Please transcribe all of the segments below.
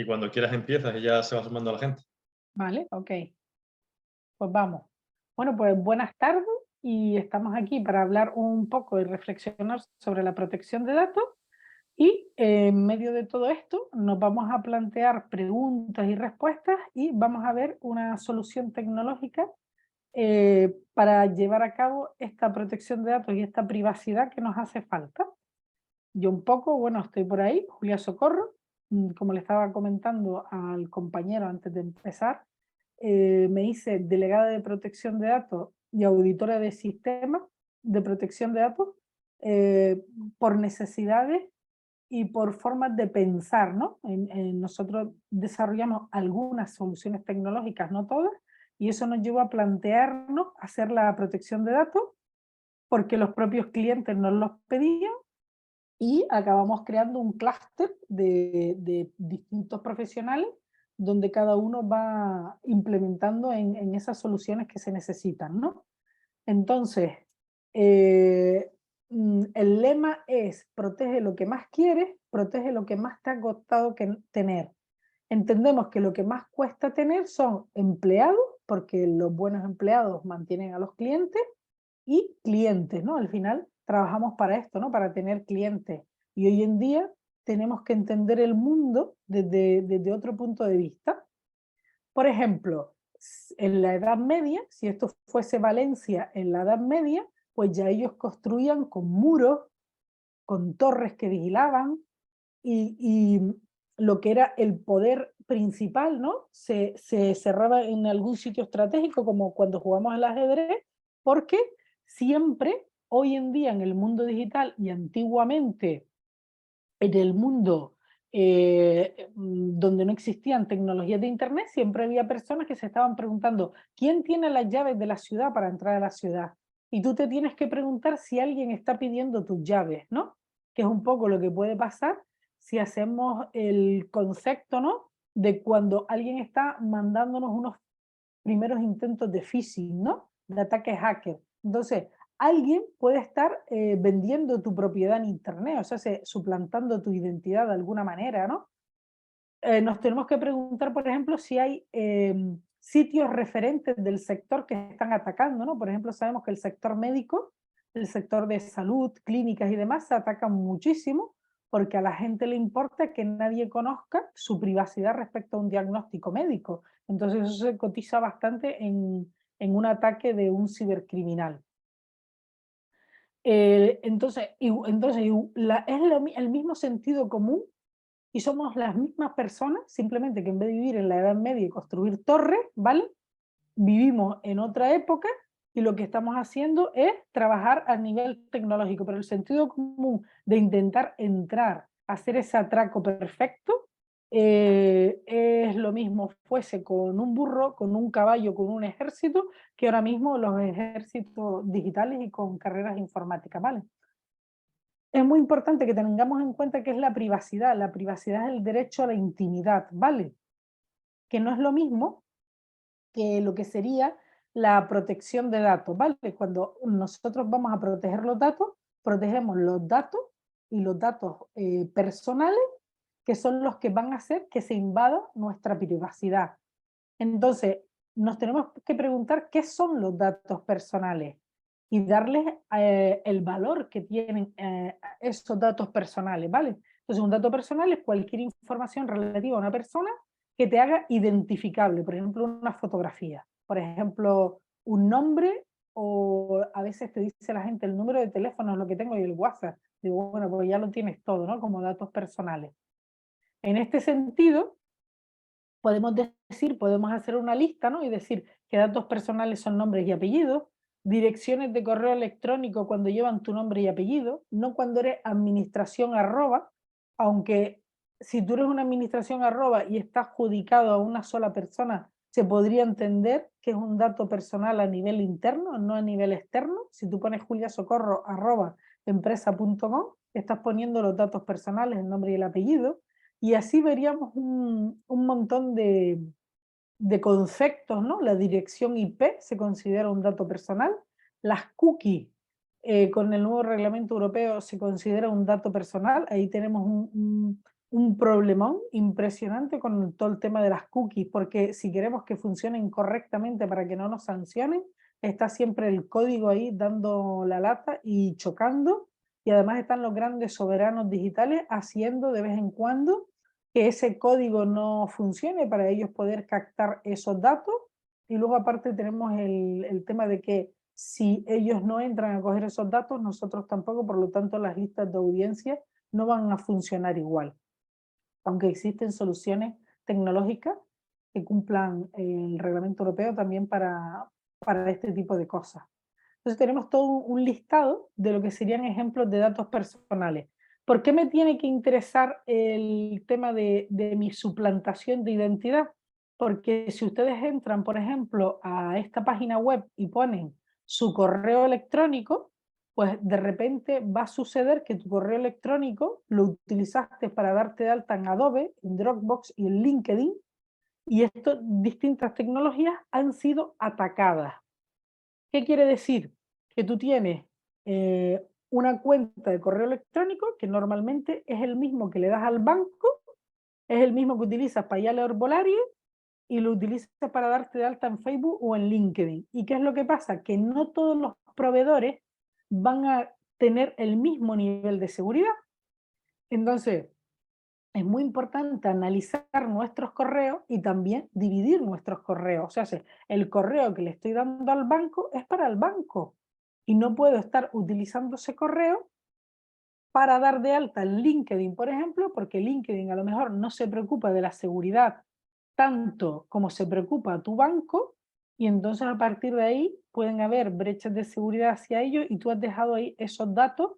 Y cuando quieras empiezas y ya se va sumando la gente. Vale, ok, pues vamos. Bueno, pues buenas tardes y estamos aquí para hablar un poco y reflexionar sobre la protección de datos y en medio de todo esto nos vamos a plantear preguntas y respuestas y vamos a ver una solución tecnológica para llevar a cabo esta protección de datos y esta privacidad que nos hace falta. Yo un poco, bueno, estoy por ahí, Julia Socorro, como le estaba comentando al compañero antes de empezar, me hice delegada de protección de datos y auditora de sistemas de protección de datos eh, por necesidades y por formas de pensar, ¿no? Nosotros desarrollamos algunas soluciones tecnológicas, no todas, y eso nos llevó a plantearnos hacer la protección de datos porque los propios clientes nos los pedían y acabamos creando un clúster de distintos profesionales donde cada uno va implementando en esas soluciones que se necesitan, ¿no? Entonces, eh, el lema es protege lo que más quieres, protege lo que más te ha costado tener. Entendemos que lo que más cuesta tener son empleados, porque los buenos empleados mantienen a los clientes, y clientes, ¿no? Al final trabajamos para esto, ¿no? Para tener clientes. Y hoy en día tenemos que entender el mundo desde otro punto de vista. Por ejemplo, en la Edad Media, si esto fuese Valencia en la Edad Media, pues ya ellos construían con muros, con torres que vigilaban y lo que era el poder principal, ¿no? Se cerraba en algún sitio estratégico, como cuando jugamos al ajedrez, porque siempre, hoy en día en el mundo digital y antiguamente en el mundo donde no existían tecnologías de Internet, siempre había personas que se estaban preguntando, ¿quién tiene las llaves de la ciudad para entrar a la ciudad? Y tú te tienes que preguntar si alguien está pidiendo tus llaves, ¿no? Que es un poco lo que puede pasar si hacemos el concepto, ¿no? De cuando alguien está mandándonos unos primeros intentos de phishing, ¿no? De ataque hacker. Entonces, alguien puede estar vendiendo tu propiedad en Internet, o sea, suplantando tu identidad de alguna manera, ¿no? Nos tenemos que preguntar, por ejemplo, si hay sitios referentes del sector que están atacando, ¿no? Por ejemplo, sabemos que el sector médico, el sector de salud, clínicas y demás se atacan muchísimo porque a la gente le importa que nadie conozca su privacidad respecto a un diagnóstico médico. Entonces eso se cotiza bastante en un ataque de un cibercriminal. Es el mismo sentido común y somos las mismas personas, simplemente que en vez de vivir en la Edad Media y construir torres, ¿vale? Vivimos en otra época y lo que estamos haciendo es trabajar a nivel tecnológico, pero el sentido común de intentar entrar, hacer ese atraco perfecto, es lo mismo fuese con un burro, con un caballo, con un ejército, que ahora mismo los ejércitos digitales y con carreras informáticas, ¿vale? Es muy importante que tengamos en cuenta que es la privacidad. La privacidad es el derecho a la intimidad, ¿vale? Que no es lo mismo que lo que sería la protección de datos, ¿vale? Cuando nosotros vamos a proteger los datos, protegemos los datos y los datos personales, que son los que van a hacer que se invada nuestra privacidad. Entonces, nos tenemos que preguntar qué son los datos personales y darles el valor que tienen esos datos personales, ¿vale? Entonces, un dato personal es cualquier información relativa a una persona que te haga identificable, por ejemplo, una fotografía, por ejemplo, un nombre o a veces te dice la gente el número de teléfono es lo que tengo y el WhatsApp. Digo, bueno, pues ya lo tienes todo, ¿no? Como datos personales. En este sentido, podemos decir, podemos hacer una lista, ¿no? Y decir que datos personales son nombres y apellidos, direcciones de correo electrónico cuando llevan tu nombre y apellido, no cuando eres administración arroba, aunque si tú eres una administración arroba y está adjudicado a una sola persona, se podría entender que es un dato personal a nivel interno, no a nivel externo. Si tú pones juliasocorro arroba empresa.com, estás poniendo los datos personales, el nombre y el apellido, y así veríamos un montón de conceptos, ¿no? La dirección IP se considera un dato personal, las cookies con el nuevo reglamento europeo se considera un dato personal, ahí tenemos un problemón impresionante con todo el tema de las cookies, porque si queremos que funcionen correctamente para que no nos sancionen, está siempre el código ahí dando la lata y chocando, y además están los grandes soberanos digitales haciendo de vez en cuando que ese código no funcione para ellos poder captar esos datos, y luego aparte tenemos el tema de que si ellos no entran a coger esos datos, nosotros tampoco, por lo tanto las listas de audiencia no van a funcionar igual, aunque existen soluciones tecnológicas que cumplan el reglamento europeo también para este tipo de cosas. Entonces tenemos todo un listado de lo que serían ejemplos de datos personales. ¿Por qué me tiene que interesar el tema de mi suplantación de identidad? Porque si ustedes entran, por ejemplo, a esta página web y ponen su correo electrónico, pues de repente va a suceder que tu correo electrónico lo utilizaste para darte de alta en Adobe, en Dropbox y en LinkedIn, y estas distintas tecnologías han sido atacadas. ¿Qué quiere decir? Que tú tienes una cuenta de correo electrónico que normalmente es el mismo que le das al banco, es el mismo que utilizas para ir al herbolario y lo utilizas para darte de alta en Facebook o en LinkedIn. ¿Y qué es lo que pasa? Que no todos los proveedores van a tener el mismo nivel de seguridad. Entonces, es muy importante analizar nuestros correos y también dividir nuestros correos. O sea, el correo que le estoy dando al banco es para el banco y no puedo estar utilizando ese correo para dar de alta en LinkedIn, por ejemplo, porque LinkedIn a lo mejor no se preocupa de la seguridad tanto como se preocupa tu banco, y entonces a partir de ahí pueden haber brechas de seguridad hacia ellos y tú has dejado ahí esos datos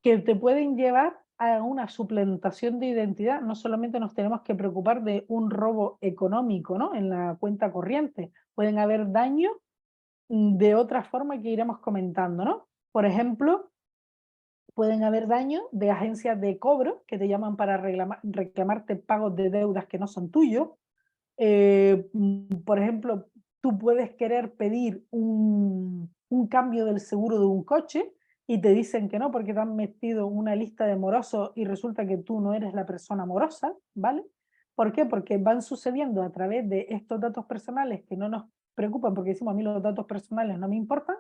que te pueden llevar a una suplantación de identidad. No solamente nos tenemos que preocupar de un robo económico, ¿no?, en la cuenta corriente, pueden haber daños de otra forma que iremos comentando, ¿no? Por ejemplo, pueden haber daños de agencias de cobro que te llaman para reclamarte pagos de deudas que no son tuyos. Por ejemplo, tú puedes querer pedir un cambio del seguro de un coche y te dicen que no porque te han metido una lista de morosos y resulta que tú no eres la persona morosa, ¿vale? ¿Por qué? Porque van sucediendo a través de estos datos personales que no nos preocupan, porque decimos a mí los datos personales no me importan,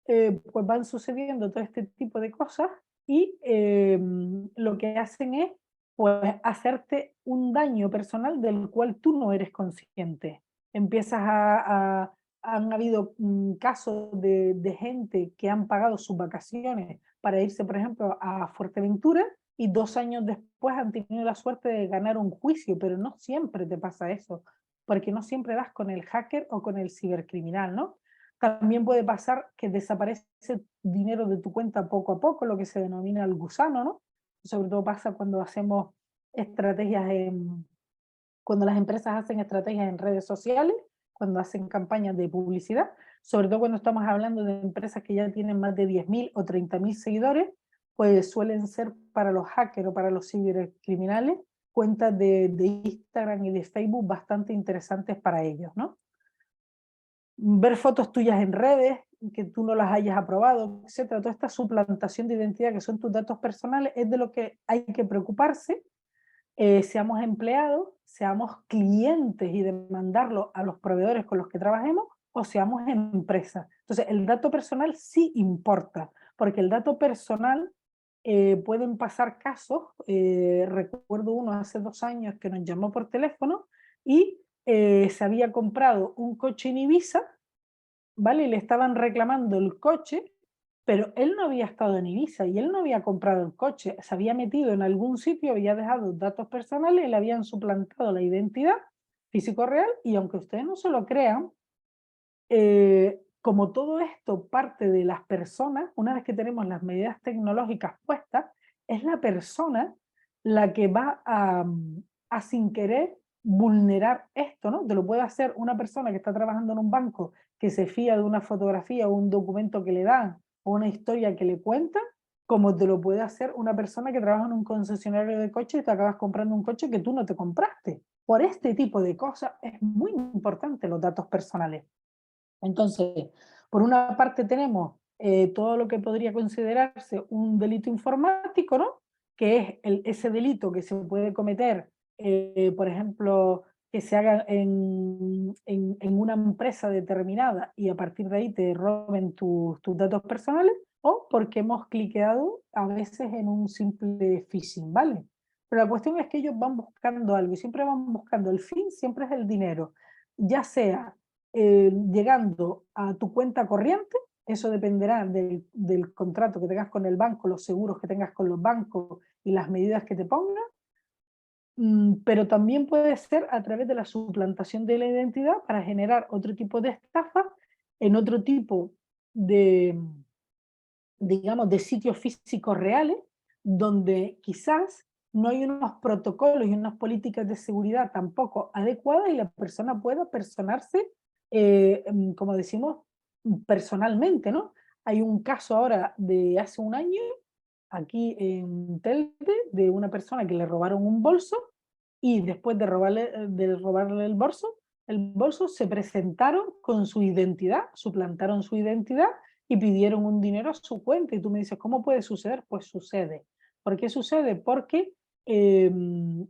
pues van sucediendo todo este tipo de cosas y lo que hacen es pues hacerte un daño personal del cual tú no eres consciente. Empiezas han habido casos de gente que han pagado sus vacaciones para irse, por ejemplo, a Fuerteventura y 2 años después han tenido la suerte de ganar un juicio, pero no siempre te pasa eso, porque no siempre das con el hacker o con el cibercriminal, ¿no? También puede pasar que desaparece dinero de tu cuenta poco a poco, lo que se denomina el gusano, ¿no? Sobre todo pasa cuando hacemos estrategias cuando las empresas hacen estrategias en redes sociales, cuando hacen campañas de publicidad, sobre todo cuando estamos hablando de empresas que ya tienen más de 10.000 o 30.000 seguidores, pues suelen ser para los hackers o para los cibercriminales cuentas de Instagram y de Facebook bastante interesantes para ellos, ¿no? Ver fotos tuyas en redes, que tú no las hayas aprobado, etcétera. Toda esta suplantación de identidad, que son tus datos personales, es de lo que hay que preocuparse, seamos empleados, seamos clientes y demandarlo a los proveedores con los que trabajemos, o seamos empresas. Entonces, el dato personal sí importa, porque el dato personal pueden pasar casos, recuerdo uno hace 2 años que nos llamó por teléfono y se había comprado un coche en Ibiza, ¿vale? Y le estaban reclamando el coche, pero él no había estado en Ibiza y él no había comprado el coche, se había metido en algún sitio, había dejado datos personales y le habían suplantado la identidad físico real, y aunque ustedes no se lo crean, como todo esto parte de las personas, una vez que tenemos las medidas tecnológicas puestas, es la persona la que va a sin querer vulnerar esto, ¿no? Te lo puede hacer una persona que está trabajando en un banco, que se fía de una fotografía o un documento que le dan o una historia que le cuentan, como te lo puede hacer una persona que trabaja en un concesionario de coches y te acabas comprando un coche que tú no te compraste. Por este tipo de cosas es muy importante los datos personales. Entonces, por una parte tenemos todo lo que podría considerarse un delito informático, ¿no? que es ese delito que se puede cometer, por ejemplo, que se haga en una empresa determinada y a partir de ahí te roben tus datos personales, o porque hemos cliqueado a veces en un simple phishing, ¿vale? Pero la cuestión es que ellos van buscando algo y siempre van buscando, el fin siempre es el dinero, ya sea llegando a tu cuenta corriente, eso dependerá del contrato que tengas con el banco, los seguros que tengas con los bancos y las medidas que te pongan, pero también puede ser a través de la suplantación de la identidad para generar otro tipo de estafa en otro tipo de, digamos, de sitios físicos reales, donde quizás no hay unos protocolos y unas políticas de seguridad tampoco adecuadas y la persona pueda personarse, como decimos, personalmente, ¿no? Hay un caso ahora de hace un año, aquí en Telde, de una persona que le robaron un bolso y después de robarle el bolso se presentaron con su identidad, suplantaron su identidad y pidieron un dinero a su cuenta. Y tú me dices, ¿cómo puede suceder? Pues sucede. ¿Por qué sucede? Porque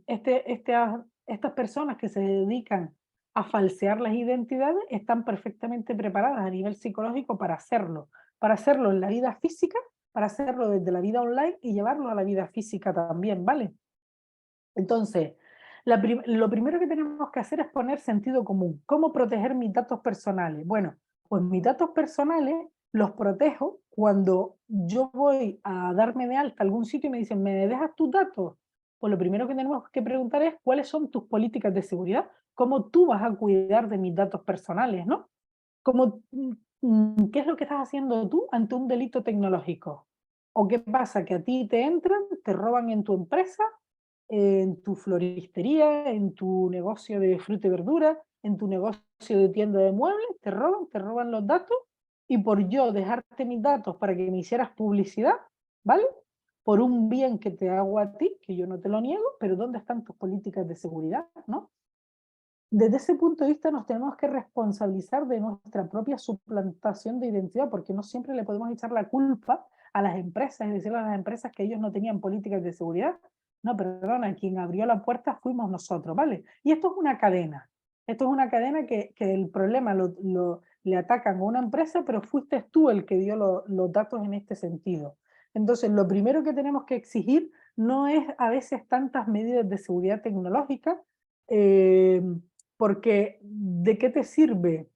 estas personas que se dedican a falsear las identidades están perfectamente preparadas a nivel psicológico para hacerlo en la vida física, para hacerlo desde la vida online y llevarlo a la vida física también, ¿vale? Entonces, lo primero que tenemos que hacer es poner sentido común. ¿Cómo proteger mis datos personales? Bueno, pues mis datos personales los protejo cuando yo voy a darme de alta a algún sitio y me dicen, ¿me dejas tus datos? Pues lo primero que tenemos que preguntar es, ¿cuáles son tus políticas de seguridad? ¿Cómo tú vas a cuidar de mis datos personales, no? ¿Qué es lo que estás haciendo tú ante un delito tecnológico? ¿O qué pasa? Que a ti te entran, te roban en tu empresa, en tu floristería, en tu negocio de fruta y verdura, en tu negocio de tienda de muebles, te roban los datos y por yo dejarte mis datos para que me hicieras publicidad, ¿vale? Por un bien que te hago a ti, que yo no te lo niego, pero ¿dónde están tus políticas de seguridad, no? Desde ese punto de vista nos tenemos que responsabilizar de nuestra propia suplantación de identidad, porque no siempre le podemos echar la culpa a las empresas y decirle a las empresas que ellos no tenían políticas de seguridad. No, perdona, quien abrió la puerta fuimos nosotros, ¿vale? Y esto es una cadena. Esto es una cadena que el problema le atacan a una empresa, pero fuiste tú el que dio los datos en este sentido. Entonces, lo primero que tenemos que exigir no es a veces tantas medidas de seguridad tecnológica, eh, porque ¿de qué te sirve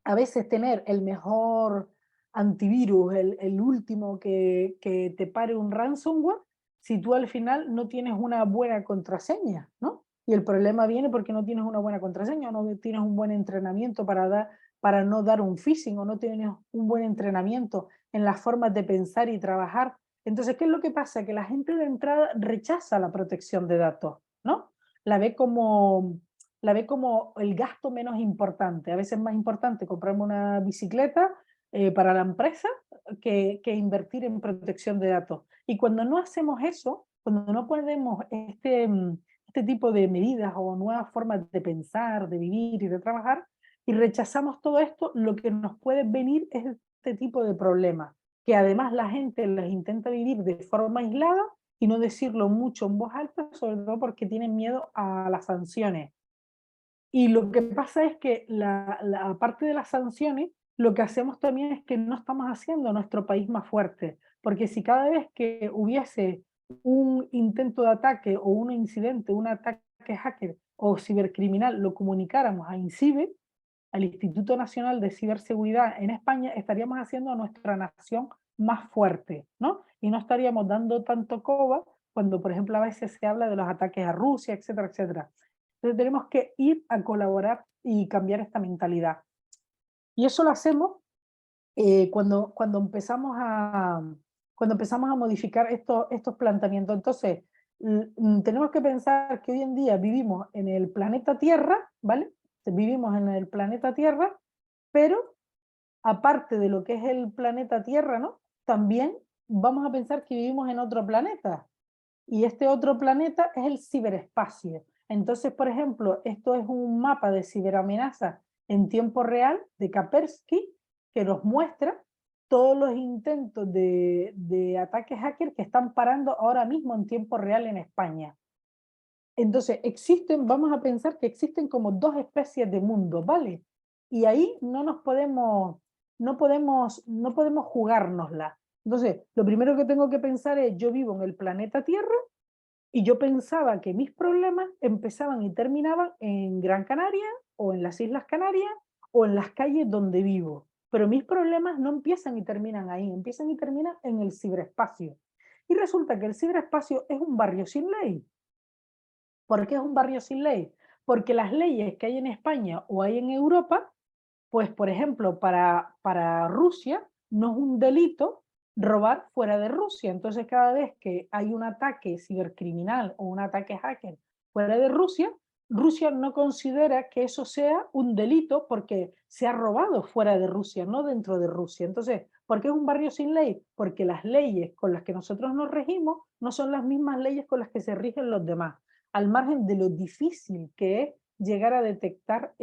a veces tener el mejor antivirus, el último que te pare un ransomware, si tú al final no tienes una buena contraseña, ¿no? Y el problema viene porque no tienes una buena contraseña, o no tienes un buen entrenamiento para no dar un phishing, o no tienes un buen entrenamiento en las formas de pensar y trabajar. Entonces, ¿qué es lo que pasa? Que la gente de entrada rechaza la protección de datos, ¿no? La ve como, la ve como el gasto menos importante. A veces es más importante comprarme una bicicleta para la empresa que invertir en protección de datos. Y cuando no hacemos eso, cuando no ponemos este tipo de medidas o nuevas formas de pensar, de vivir y de trabajar, y rechazamos todo esto, lo que nos puede venir es este tipo de problemas, que además la gente los intenta vivir de forma aislada y no decirlo mucho en voz alta, sobre todo porque tienen miedo a las sanciones. Y lo que pasa es que aparte de las sanciones, lo que hacemos también es que no estamos haciendo a nuestro país más fuerte, porque si cada vez que hubiese un intento de ataque o un incidente, un ataque hacker o cibercriminal, lo comunicáramos a INCIBE, al Instituto Nacional de Ciberseguridad en España, estaríamos haciendo a nuestra nación más fuerte, ¿no? Y no estaríamos dando tanto coba cuando, por ejemplo, a veces se habla de los ataques a Rusia, etcétera, etcétera. Entonces tenemos que ir a colaborar y cambiar esta mentalidad. Y eso lo hacemos cuando empezamos a modificar estos planteamientos. Entonces, tenemos que pensar que hoy en día vivimos en el planeta Tierra, ¿vale? Vivimos en el planeta Tierra, pero aparte de lo que es el planeta Tierra, ¿no? También vamos a pensar que vivimos en otro planeta. Y este otro planeta es el ciberespacio. Entonces, por ejemplo, esto es un mapa de ciberamenazas en tiempo real de Kaspersky que nos muestra todos los intentos de ataques hacker que están parando ahora mismo en tiempo real en España. Entonces, vamos a pensar que existen como dos especies de mundo, ¿vale? Y ahí no podemos jugárnosla. Entonces, lo primero que tengo que pensar es, yo vivo en el planeta Tierra y yo pensaba que mis problemas empezaban y terminaban en Gran Canaria o en las Islas Canarias o en las calles donde vivo. Pero mis problemas no empiezan y terminan ahí, empiezan y terminan en el ciberespacio. Y resulta que el ciberespacio es un barrio sin ley. ¿Por qué es un barrio sin ley? Porque las leyes que hay en España o hay en Europa, pues por ejemplo, para Rusia no es un delito robar fuera de Rusia. Entonces cada vez que hay un ataque cibercriminal o un ataque hacker fuera de Rusia, Rusia no considera que eso sea un delito porque se ha robado fuera de Rusia, no dentro de Rusia. Entonces, ¿por qué es un barrio sin ley? Porque las leyes con las que nosotros nos regimos no son las mismas leyes con las que se rigen los demás, al margen de lo difícil que es llegar a detectar,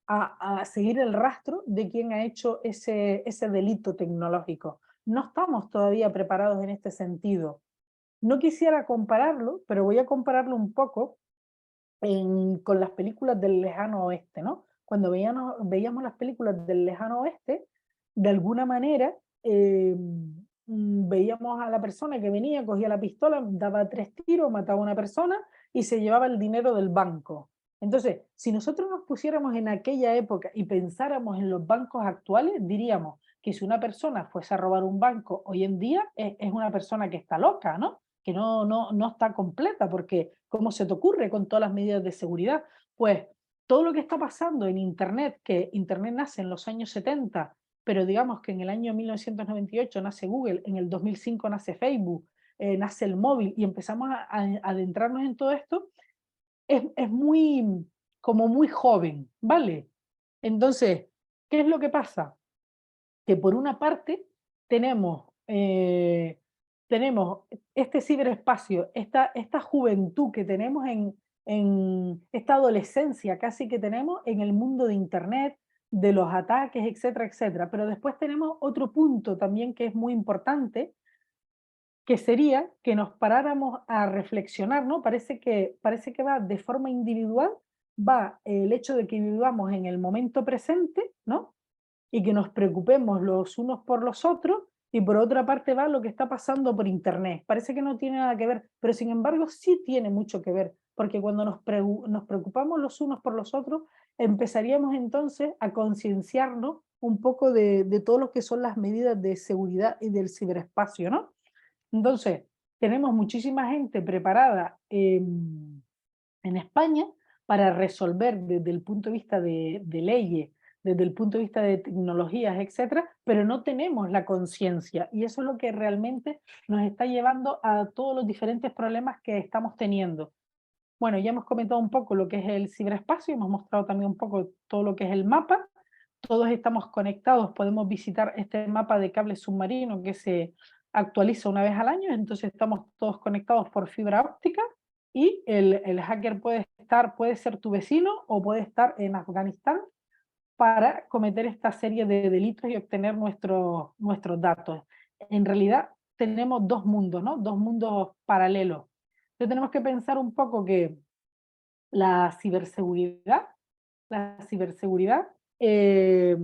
a seguir el rastro de quién ha hecho ese delito tecnológico. No estamos todavía preparados en este sentido. No quisiera compararlo, pero voy a compararlo un poco con las películas del lejano oeste, ¿no? Cuando veíamos las películas del lejano oeste, de alguna manera veíamos a la persona que venía, cogía la pistola, daba 3 tiros, mataba a una persona y se llevaba el dinero del banco. Entonces, si nosotros nos pusiéramos en aquella época y pensáramos en los bancos actuales, diríamos que si una persona fuese a robar un banco hoy en día es una persona que está loca, ¿no? Que no está completa, porque ¿cómo se te ocurre con todas las medidas de seguridad? Pues todo lo que está pasando en Internet, que Internet nace en los años 70, pero digamos que en el año 1998 nace Google, en el 2005 nace Facebook, nace el móvil y empezamos a adentrarnos en todo esto, es muy, como muy joven, ¿vale? Entonces, ¿qué es lo que pasa? Que por una parte tenemos, tenemos este ciberespacio, esta juventud que tenemos en esta adolescencia casi que tenemos en el mundo de Internet, de los ataques, etcétera, etcétera. Pero después tenemos otro punto también que es muy importante, que sería que nos paráramos a reflexionar, ¿no? Parece que va de forma individual, va el hecho de que vivamos en el momento presente, ¿no? Y que nos preocupemos los unos por los otros, y por otra parte va lo que está pasando por internet. Parece que no tiene nada que ver, pero sin embargo sí tiene mucho que ver, porque cuando nos preocupamos los unos por los otros, empezaríamos entonces a concienciarnos un poco de todo lo que son las medidas de seguridad y del ciberespacio, ¿no? Entonces, tenemos muchísima gente preparada en España para resolver desde el punto de vista de leyes, desde el punto de vista de tecnologías, etcétera, pero no tenemos la conciencia y eso es lo que realmente nos está llevando a todos los diferentes problemas que estamos teniendo. Bueno, ya hemos comentado un poco lo que es el ciberespacio, hemos mostrado también un poco todo lo que es el mapa. Todos estamos conectados, podemos visitar este mapa de cable submarino que se actualiza una vez al año, entonces estamos todos conectados por fibra óptica y el hacker puede ser tu vecino o puede estar en Afganistán para cometer esta serie de delitos y obtener nuestros datos. En realidad tenemos dos mundos, ¿no? Dos mundos paralelos. Entonces tenemos que pensar un poco que la ciberseguridad, la ciberseguridad eh,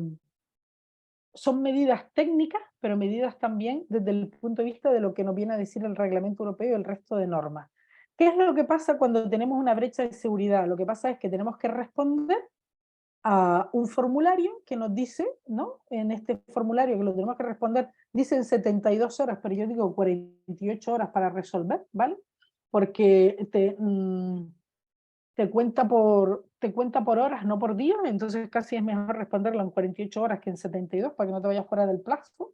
son medidas técnicas, pero medidas también desde el punto de vista de lo que nos viene a decir el Reglamento Europeo y el resto de normas. ¿Qué es lo que pasa cuando tenemos una brecha de seguridad? Lo que pasa es que tenemos que responder a un formulario que nos dice, ¿no? En este formulario que lo tenemos que responder, dicen 72 horas, pero yo digo 48 horas para resolver, ¿vale? Porque te cuenta por horas, no por días, entonces casi es mejor responderlo en 48 horas que en 72 para que no te vayas fuera del plazo.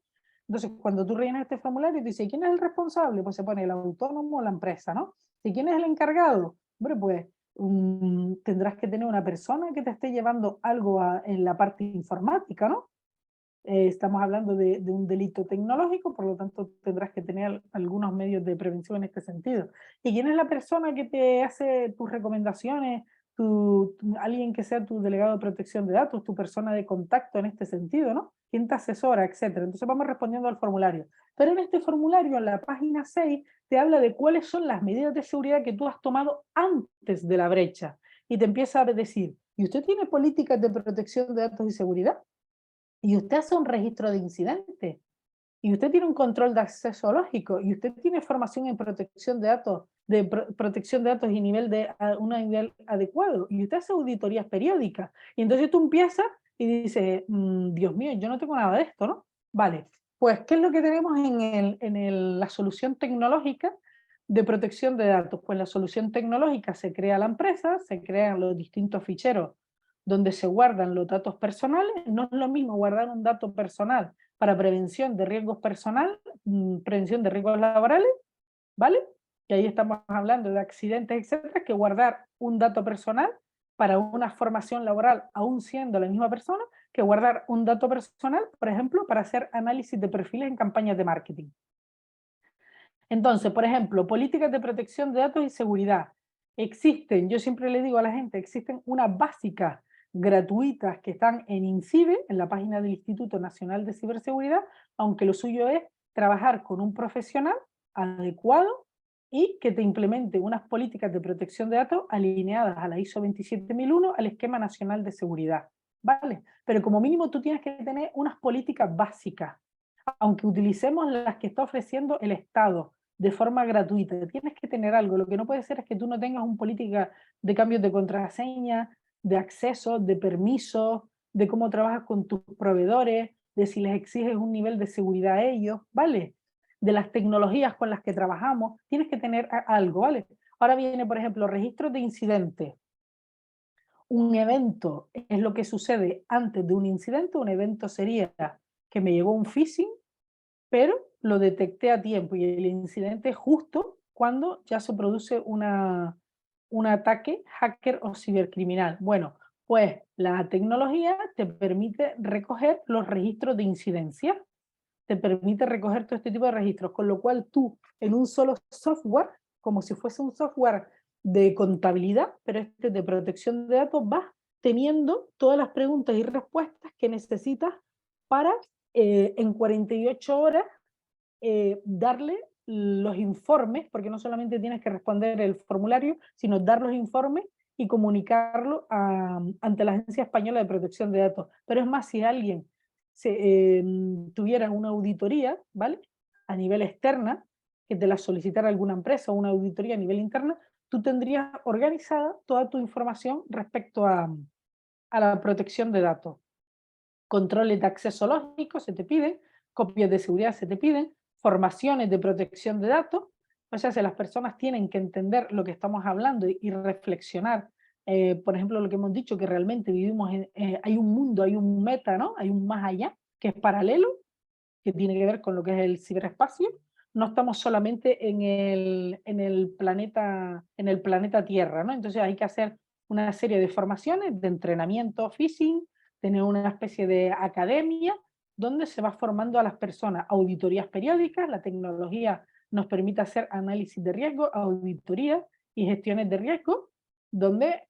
Entonces, cuando tú rellenas este formulario, te dice, ¿quién es el responsable? Pues se pone el autónomo o la empresa, ¿no? ¿Y quién es el encargado? Hombre, pues tendrás que tener una persona que te esté llevando algo en la parte informática, ¿no? Estamos hablando de un delito tecnológico, por lo tanto tendrás que tener algunos medios de prevención en este sentido. ¿Y quién es la persona que te hace tus recomendaciones alguien que sea tu delegado de protección de datos, tu persona de contacto en este sentido, ¿no? ¿Quién te asesora, etcétera? Entonces vamos respondiendo al formulario. Pero en este formulario, en la página 6, te habla de cuáles son las medidas de seguridad que tú has tomado antes de la brecha. Y te empieza a decir, ¿y usted tiene políticas de protección de datos y seguridad? ¿Y usted hace un registro de incidentes? ¿Y usted tiene un control de acceso lógico? ¿Y usted tiene formación en protección de datos, protección de datos y nivel un nivel adecuado? ¿Y usted hace auditorías periódicas? Y entonces tú empiezas y dices, Dios mío, yo no tengo nada de esto, ¿no? Vale, pues ¿qué es lo que tenemos en la solución tecnológica de protección de datos? Pues la solución tecnológica se crea la empresa, se crean los distintos ficheros donde se guardan los datos personales. No es lo mismo guardar un dato personal para prevención de riesgos personales, prevención de riesgos laborales, ¿vale? Y ahí estamos hablando de accidentes, etcétera, que guardar un dato personal para una formación laboral, aún siendo la misma persona, que guardar un dato personal, por ejemplo, para hacer análisis de perfiles en campañas de marketing. Entonces, por ejemplo, políticas de protección de datos y seguridad. Existen, yo siempre le digo a la gente, existen unas básicas gratuitas que están en INCIBE, en la página del Instituto Nacional de Ciberseguridad, aunque lo suyo es trabajar con un profesional adecuado y que te implemente unas políticas de protección de datos alineadas a la ISO 27001, al Esquema Nacional de Seguridad, ¿vale? Pero como mínimo tú tienes que tener unas políticas básicas, aunque utilicemos las que está ofreciendo el Estado de forma gratuita, tienes que tener algo. Lo que no puede ser es que tú no tengas una política de cambios de contraseña, de acceso, de permisos, de cómo trabajas con tus proveedores, de si les exiges un nivel de seguridad a ellos, ¿vale? De las tecnologías con las que trabajamos, tienes que tener algo, ¿vale? Ahora viene, por ejemplo, registros de incidentes. Un evento es lo que sucede antes de un incidente. Un evento sería que me llegó un phishing, pero lo detecté a tiempo, y el incidente es justo cuando ya se produce un ataque hacker o cibercriminal. Bueno, pues la tecnología te permite recoger los registros de incidencia, te permite recoger todo este tipo de registros, con lo cual tú en un solo software, como si fuese un software de contabilidad, pero este de protección de datos, vas teniendo todas las preguntas y respuestas que necesitas para en 48 horas darle los informes, porque no solamente tienes que responder el formulario, sino dar los informes y comunicarlo ante la Agencia Española de Protección de Datos. Pero es más, si alguien tuviera una auditoría, ¿vale? A nivel externa, que te la solicitara alguna empresa o una auditoría a nivel interna, tú tendrías organizada toda tu información respecto a la protección de datos. Controles de acceso lógico se te piden, copias de seguridad se te piden, formaciones de protección de datos. O sea, si las personas tienen que entender lo que estamos hablando y reflexionar, por ejemplo, lo que hemos dicho, que realmente vivimos hay un mundo, hay un meta, ¿no? Hay un más allá, que es paralelo, que tiene que ver con lo que es el ciberespacio. No estamos solamente en el planeta Tierra, ¿no? Entonces hay que hacer una serie de formaciones, de entrenamiento phishing, tener una especie de academia donde se va formando a las personas, auditorías periódicas. La tecnología nos permite hacer análisis de riesgo, auditorías y gestiones de riesgo, donde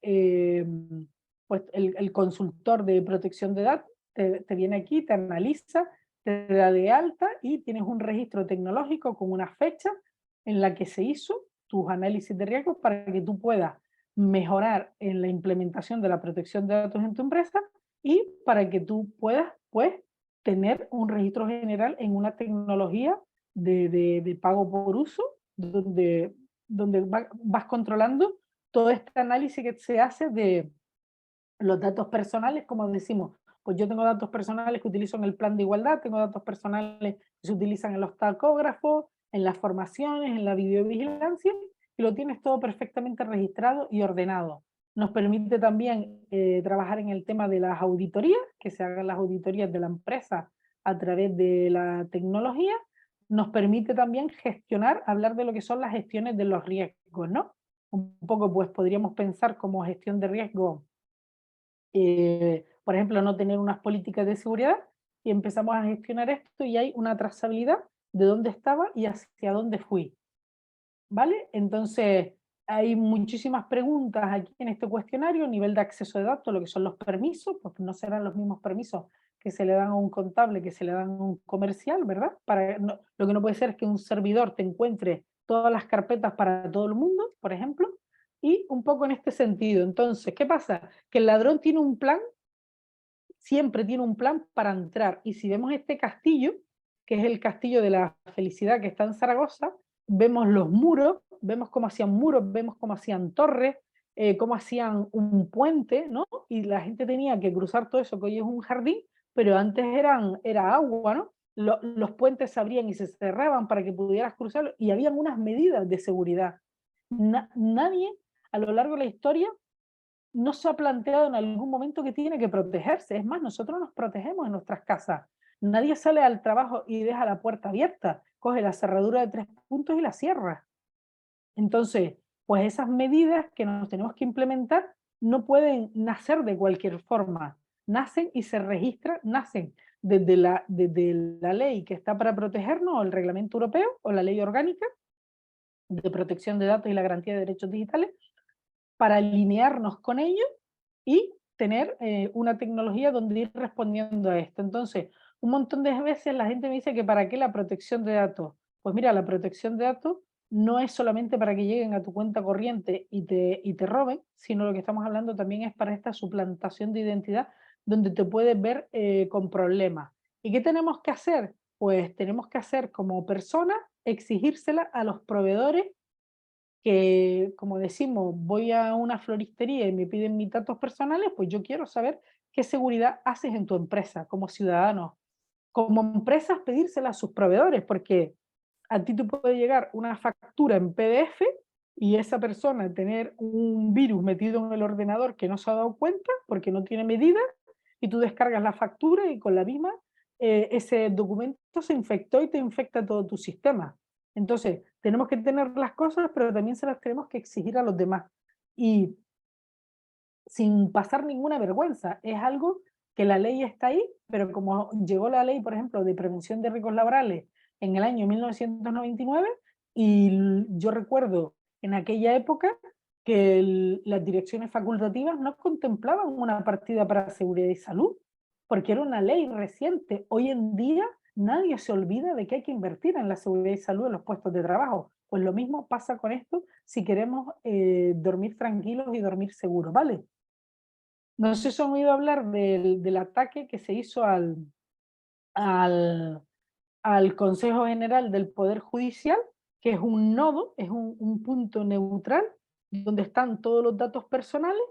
pues el consultor de protección de datos te viene aquí, te analiza, te da de alta y tienes un registro tecnológico con una fecha en la que se hizo tus análisis de riesgos para que tú puedas mejorar en la implementación de la protección de datos en tu empresa y para que tú puedas, pues, tener un registro general en una tecnología de pago por uso, donde vas controlando todo este análisis que se hace de los datos personales, como decimos. Pues yo tengo datos personales que utilizo en el plan de igualdad, tengo datos personales que se utilizan en los tacógrafos, en las formaciones, en la videovigilancia, y lo tienes todo perfectamente registrado y ordenado. Nos permite también trabajar en el tema de las auditorías, que se hagan las auditorías de la empresa a través de la tecnología. Nos permite también gestionar, hablar de lo que son las gestiones de los riesgos, ¿no? Un poco, pues podríamos pensar como gestión de riesgo, por ejemplo, no tener unas políticas de seguridad, y empezamos a gestionar esto y hay una trazabilidad de dónde estaba y hacia dónde fui, ¿vale? Entonces, hay muchísimas preguntas aquí en este cuestionario, nivel de acceso de datos, lo que son los permisos, porque no serán los mismos permisos que se le dan a un contable que se le dan a un comercial, ¿verdad? Lo que no puede ser es que un servidor te encuentre todas las carpetas para todo el mundo, por ejemplo, y un poco en este sentido. Entonces, ¿qué pasa? Que el ladrón tiene un plan, siempre tiene un plan para entrar. Y si vemos este castillo, que es el castillo de la felicidad que está en Zaragoza, vemos los muros, vemos cómo hacían muros, vemos cómo hacían torres, cómo hacían un puente, ¿no? Y la gente tenía que cruzar todo eso que hoy es un jardín, pero antes era agua, ¿no? Los puentes se abrían y se cerraban para que pudieras cruzarlo y habían unas medidas de seguridad. Nadie a lo largo de la historia no se ha planteado en algún momento que tiene que protegerse. Es más, nosotros nos protegemos en nuestras casas. Nadie sale al trabajo y deja la puerta abierta, coge la cerradura de 3 puntos y la cierra. Entonces, pues esas medidas que nos tenemos que implementar no pueden nacer de cualquier forma. Nacen y se registran, nacen desde la ley que está para protegernos, o el reglamento europeo, o la ley orgánica de protección de datos y la garantía de derechos digitales, para alinearnos con ellos y tener una tecnología donde ir respondiendo a esto. Entonces, un montón de veces la gente me dice que para qué la protección de datos. Pues mira, la protección de datos no es solamente para que lleguen a tu cuenta corriente y te roben, sino lo que estamos hablando también es para esta suplantación de identidad donde te puedes ver con problemas. ¿Y qué tenemos que hacer? Pues tenemos que hacer como personas, exigírsela a los proveedores que, como decimos, voy a una floristería y me piden mis datos personales, pues yo quiero saber qué seguridad haces en tu empresa como ciudadano. Como empresas, pedírsela a sus proveedores, porque a ti te puede llegar una factura en PDF y esa persona tener un virus metido en el ordenador que no se ha dado cuenta porque no tiene medida y tú descargas la factura y con la misma ese documento se infectó y te infecta todo tu sistema. Entonces, tenemos que tener las cosas, pero también se las tenemos que exigir a los demás. Y sin pasar ninguna vergüenza. Es algo que la ley está ahí, pero como llegó la ley, por ejemplo, de prevención de riesgos laborales en el año 1999, y yo recuerdo en aquella época que las direcciones facultativas no contemplaban una partida para seguridad y salud, porque era una ley reciente. Hoy en día nadie se olvida de que hay que invertir en la seguridad y salud en los puestos de trabajo. Pues lo mismo pasa con esto si queremos dormir tranquilos y dormir seguros, ¿vale? No sé si han oído hablar del ataque que se hizo al, al Consejo General del Poder Judicial, que es un nodo, es un punto neutral, donde están todos los datos personales,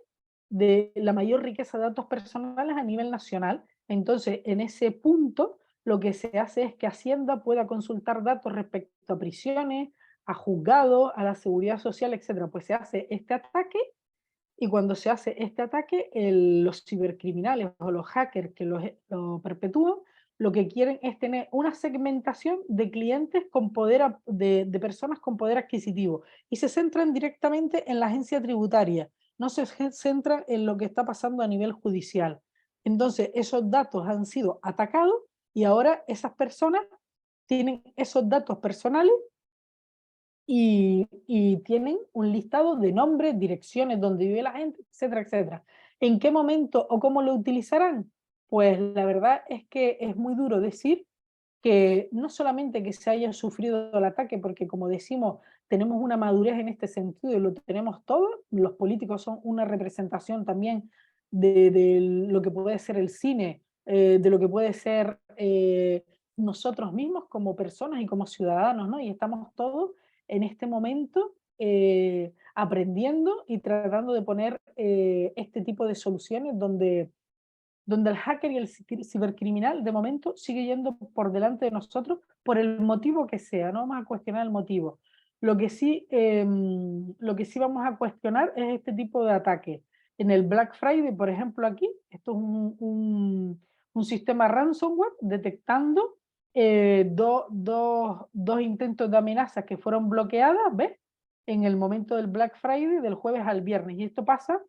de la mayor riqueza de datos personales a nivel nacional. Entonces, en ese punto, lo que se hace es que Hacienda pueda consultar datos respecto a prisiones, a juzgados, a la seguridad social, etcétera. Pues se hace este ataque y cuando se hace este ataque, los cibercriminales o los hackers que lo perpetúan, lo que quieren es tener una segmentación de clientes con poder, de personas con poder adquisitivo. Y se centran directamente en la agencia tributaria, no se centran en lo que está pasando a nivel judicial. Entonces, esos datos han sido atacados y ahora esas personas tienen esos datos personales y tienen un listado de nombres, direcciones donde vive la gente, etcétera, etcétera. ¿En qué momento o cómo lo utilizarán? Pues la verdad es que es muy duro decir que no solamente que se haya sufrido el ataque, porque como decimos, tenemos una madurez en este sentido y lo tenemos todos, los políticos son una representación también de lo que puede ser el cine, de lo que puede ser nosotros mismos como personas y como ciudadanos, ¿no? Y estamos todos en este momento aprendiendo y tratando de poner este tipo de soluciones donde el hacker y el cibercriminal de momento sigue yendo por delante de nosotros por el motivo que sea, no vamos a cuestionar el motivo. Lo que sí vamos a cuestionar es este tipo de ataques. En el Black Friday, por ejemplo, aquí, esto es un sistema ransomware detectando dos intentos de amenazas que fueron bloqueadas, ¿ves? En el momento del Black Friday, del jueves al viernes. Y esto pasa,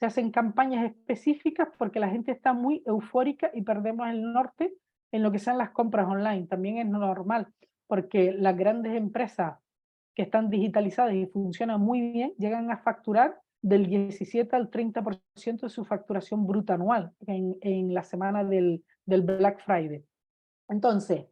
se hacen campañas específicas porque la gente está muy eufórica y perdemos el norte en lo que sean las compras online. También es normal, porque las grandes empresas que están digitalizadas y funcionan muy bien, llegan a facturar del 17 al 30% de su facturación bruta anual en la semana del Black Friday. Entonces,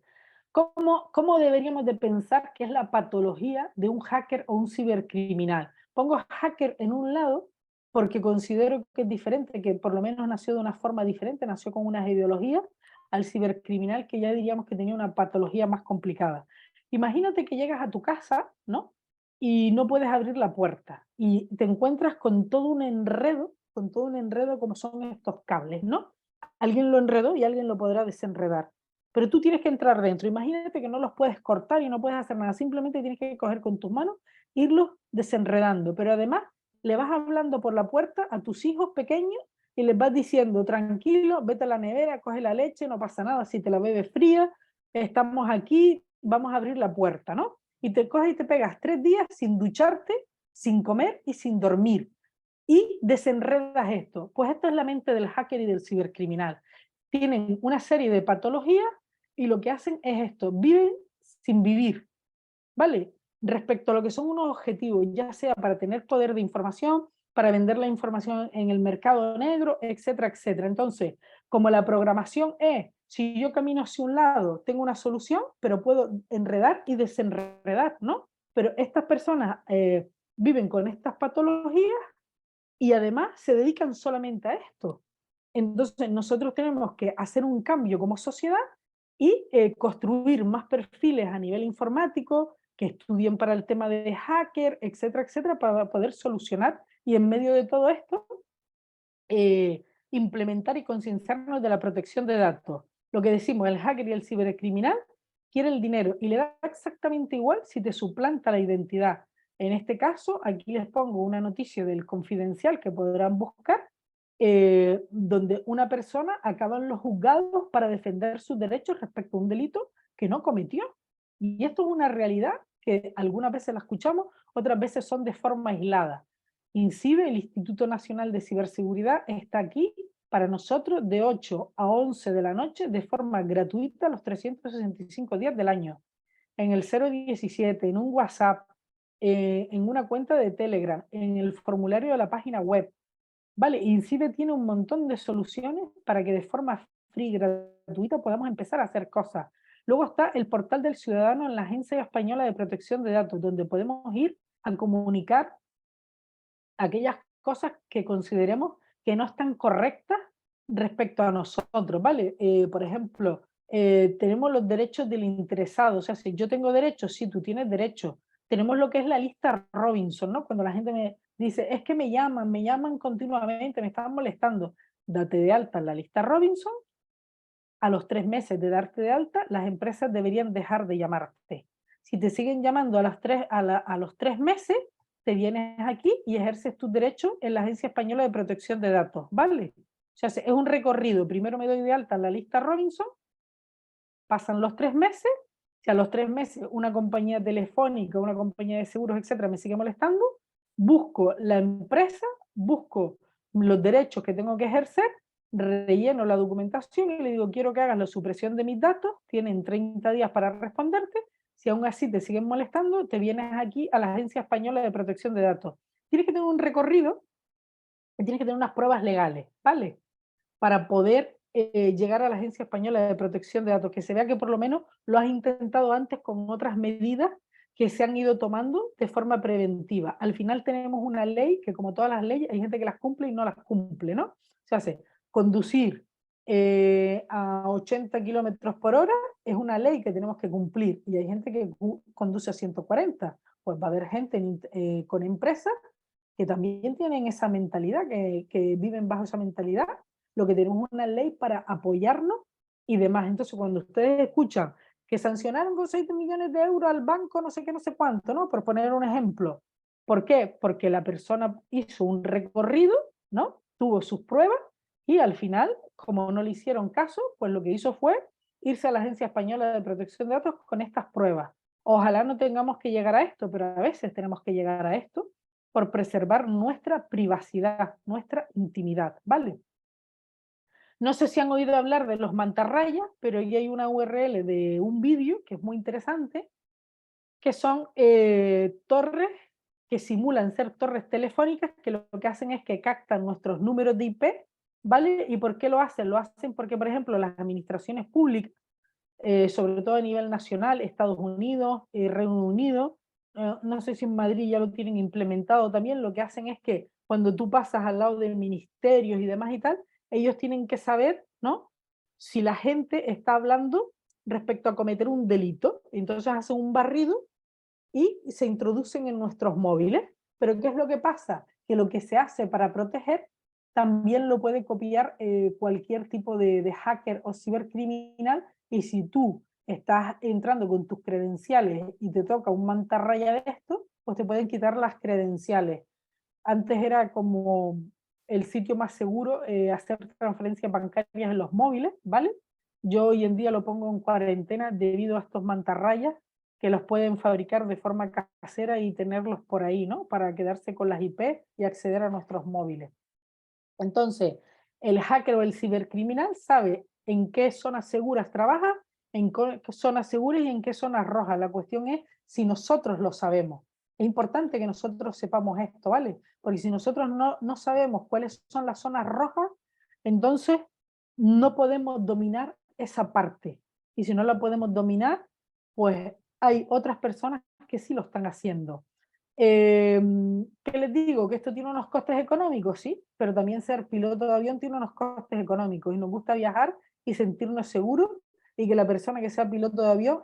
¿cómo deberíamos de pensar que es la patología de un hacker o un cibercriminal? Pongo hacker en un lado porque considero que es diferente, que por lo menos nació de una forma diferente, nació con unas ideologías, al cibercriminal que ya diríamos que tenía una patología más complicada. Imagínate que llegas a tu casa, ¿no? Y no puedes abrir la puerta y te encuentras con todo un enredo como son estos cables, ¿no? Alguien lo enredó y alguien lo podrá desenredar. Pero tú tienes que entrar dentro. Imagínate que no los puedes cortar y no puedes hacer nada. Simplemente tienes que coger con tus manos, irlos desenredando. Pero además le vas hablando por la puerta a tus hijos pequeños y les vas diciendo, tranquilo, vete a la nevera, coge la leche, no pasa nada si te la bebes fría, estamos aquí, vamos a abrir la puerta, ¿no? Y te coges y te pegas 3 días sin ducharte, sin comer y sin dormir. Y desenredas esto. Pues esto es la mente del hacker y del cibercriminal. Tienen una serie de patologías y lo que hacen es esto, viven sin vivir, ¿vale? Respecto a lo que son unos objetivos, ya sea para tener poder de información, para vender la información en el mercado negro, etcétera, etcétera. Entonces, como la programación es, si yo camino hacia un lado, tengo una solución, pero puedo enredar y desenredar, ¿no? Pero estas personas viven con estas patologías y además se dedican solamente a esto. Entonces, nosotros tenemos que hacer un cambio como sociedad y construir más perfiles a nivel informático que estudien para el tema de hacker, etcétera, etcétera, para poder solucionar y en medio de todo esto implementar y concienciarnos de la protección de datos. Lo que decimos, el hacker y el cibercriminal quiere el dinero y le da exactamente igual si te suplanta la identidad. En este caso, aquí les pongo una noticia del Confidencial que podrán buscar, donde una persona acaba en los juzgados para defender sus derechos respecto a un delito que no cometió. Y esto es una realidad que algunas veces la escuchamos, otras veces son de forma aislada. INCIBE, el Instituto Nacional de Ciberseguridad, está aquí para nosotros de 8 a 11 de la noche de forma gratuita los 365 días del año. En el 017, en un WhatsApp, en una cuenta de Telegram, en el formulario de la página web. Vale, INCIBE tiene un montón de soluciones para que de forma free y gratuita podamos empezar a hacer cosas. Luego está el portal del ciudadano en la Agencia Española de Protección de Datos, donde podemos ir a comunicar aquellas cosas que consideremos que no están correctas respecto a nosotros, ¿vale? Por ejemplo, tenemos los derechos del interesado, o sea, si yo tengo derechos, sí, tú tienes derechos. Tenemos lo que es la lista Robinson, ¿no? Cuando la gente me dice, es que me llaman continuamente, me están molestando. Date de alta en la lista Robinson. A los 3 meses de darte de alta, las empresas deberían dejar de llamarte. Si te siguen llamando a los 3 meses, te vienes aquí y ejerces tus derechos en la Agencia Española de Protección de Datos, ¿vale? O sea, es un recorrido. Primero me doy de alta en la lista Robinson, pasan los 3 meses, si a los 3 meses una compañía telefónica, una compañía de seguros, etcétera, me sigue molestando, busco la empresa, busco los derechos que tengo que ejercer, relleno la documentación y le digo, quiero que hagas la supresión de mis datos, tienen 30 días para responderte, si aún así te siguen molestando, te vienes aquí a la Agencia Española de Protección de Datos. Tienes que tener un recorrido y tienes que tener unas pruebas legales, ¿vale? Para poder llegar a la Agencia Española de Protección de Datos, que se vea que por lo menos lo has intentado antes con otras medidas que se han ido tomando de forma preventiva. Al final tenemos una ley que, como todas las leyes, hay gente que las cumple y no las cumple, ¿no? Se hace conducir a 80 kilómetros por hora es una ley que tenemos que cumplir y hay gente que conduce a 140. Pues va a haber gente con empresas que también tienen esa mentalidad, que viven bajo esa mentalidad. Lo que tenemos es una ley para apoyarnos y demás. Entonces, cuando ustedes escuchan que sancionaron con 6 millones de euros al banco, no sé qué, no sé cuánto, ¿no? Por poner un ejemplo. ¿Por qué? Porque la persona hizo un recorrido, ¿no? Tuvo sus pruebas y al final, como no le hicieron caso, pues lo que hizo fue irse a la Agencia Española de Protección de Datos con estas pruebas. Ojalá no tengamos que llegar a esto, pero a veces tenemos que llegar a esto por preservar nuestra privacidad, nuestra intimidad, ¿vale? No sé si han oído hablar de los mantarrayas, pero ahí hay una URL de un vídeo que es muy interesante, que son torres que simulan ser torres telefónicas, que lo que hacen es que captan nuestros números de IP, ¿vale? ¿Y por qué lo hacen? Lo hacen porque, por ejemplo, las administraciones públicas, sobre todo a nivel nacional, Estados Unidos, Reino Unido, no sé si en Madrid ya lo tienen implementado también, lo que hacen es que cuando tú pasas al lado de ministerios y demás y tal, ellos tienen que saber, ¿no? Si la gente está hablando respecto a cometer un delito. Entonces hacen un barrido y se introducen en nuestros móviles. Pero ¿qué es lo que pasa? Que lo que se hace para proteger también lo puede copiar cualquier tipo de hacker o cibercriminal, y si tú estás entrando con tus credenciales y te toca un mantarraya de esto, pues te pueden quitar las credenciales. Antes era como el sitio más seguro hacer transferencias bancarias en los móviles, ¿vale? Yo hoy en día lo pongo en cuarentena debido a estos mantarrayas que los pueden fabricar de forma casera y tenerlos por ahí, ¿no? Para quedarse con las IP y acceder a nuestros móviles. Entonces, el hacker o el cibercriminal sabe en qué zonas seguras trabaja, en qué zonas seguras y en qué zonas rojas. La cuestión es si nosotros lo sabemos. Es importante que nosotros sepamos esto, ¿vale? Porque si nosotros no sabemos cuáles son las zonas rojas, entonces no podemos dominar esa parte. Y si no la podemos dominar, pues hay otras personas que sí lo están haciendo. ¿Qué les digo? Que esto tiene unos costes económicos, sí, pero también ser piloto de avión tiene unos costes económicos y nos gusta viajar y sentirnos seguros y que la persona que sea piloto de avión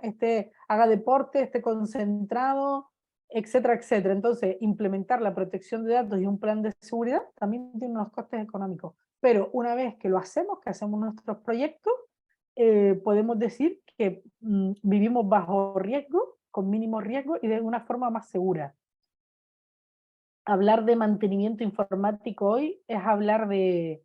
haga deporte, esté concentrado, etcétera, etcétera. Entonces, implementar la protección de datos y un plan de seguridad también tiene unos costes económicos. Pero una vez que lo hacemos, que hacemos nuestros proyectos, podemos decir que vivimos bajo riesgo, con mínimo riesgo y de una forma más segura. Hablar de mantenimiento informático hoy es hablar de